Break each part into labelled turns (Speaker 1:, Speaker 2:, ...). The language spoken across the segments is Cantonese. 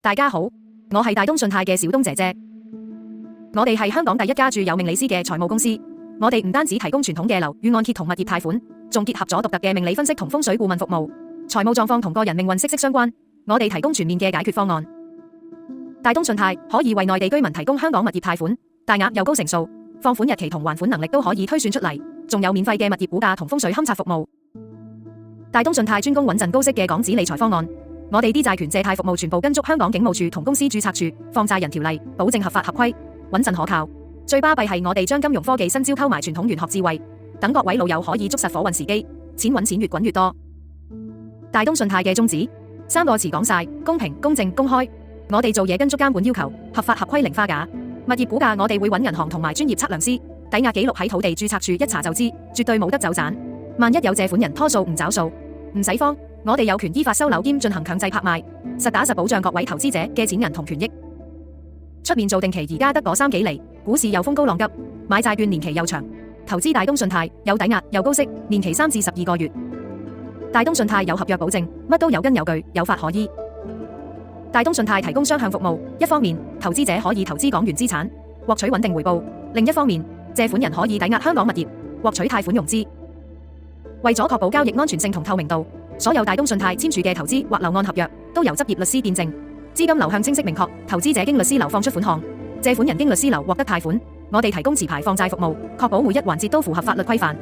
Speaker 1: 大家好，我係大東信貸嘅小東姐姐。我哋係香港第一家駐有命理師嘅財務公司。我哋唔單止提供傳統嘅樓宇按揭同物業貸款，仲結合咗獨特嘅命理分析同風水顧問服務。財務狀況同個人命運息息相關，我哋提供全面嘅解決方案。大東信貸可以為內地居民提供香港物業貸款，大額又高成數，放款日期同還款能力都可以推算出嚟，仲有免費嘅物業估價同風水勘測服務。大東信貸專攻穩陣高息嘅港紙理財方案。我哋啲債權借貸服務全部跟足香港警務處同公司註冊處放債人條例，保證合法合規，穩陣可靠。最巴閉係我哋將金融科技新招溝埋傳統玄學智慧，等各位老友可以捉實火運時機，錢搵錢越滾越多。大東信貸嘅宗旨三個詞講晒：公平、公正、公開。我哋做嘢跟足監管要求，合法合規零花假。物業估價我哋會搵銀行同埋專業測量師，抵押記錄喺土地註冊處一查就知，絕對冇得走盞。萬一有借款人拖數唔找數，唔使慌，我哋有權依法收樓兼進行強制拍賣，實打實保障各位投資者嘅錢銀同權益。出面做定期而家得嗰3幾厘，股市又風高浪急，買債券年期又長，投資大東信貸有抵押又高息，年期3至12個月。大東信貸有合約保證，乜都有根有據，有法可依。大東信貸提供雙向服務，一方面投資者可以投資港元資產，獲取穩定回報；另一方面借款人可以抵押香港物業，獲取貸款融資。為咗確保交易安全性同透明度，所有大東信貸簽署嘅投資或樓按合約都由執業律師見證，資金流向清晰明確，投資者經律師樓放出款項，借款人經律師樓獲得貸款。我哋提供持牌放債服務，確保每一環節都符合法律規範。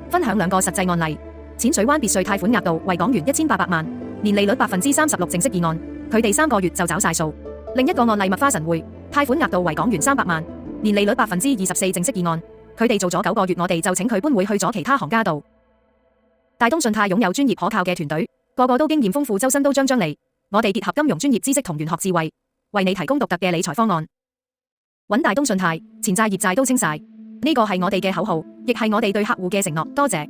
Speaker 1: 分享2個實際案例：淺水灣別墅貸款額度為港元1800萬，年利率36%淨息議案，佢哋3個月就找晒數。另一個案例麥花臣匯，貸款額度為港元300萬，年利率24%淨息議案，佢哋做咗9個月，我哋就請佢搬回去咗其他行家度。大東信貸擁有專業可靠嘅團隊，個個都經驗豐富，周身都張利。我哋結合金融專業知識同玄學智慧，為你提供獨特嘅理財方案。搵大東信貸，前債業債都清晒，呢個係我哋嘅口號，亦係我哋對客戶嘅承諾。多謝。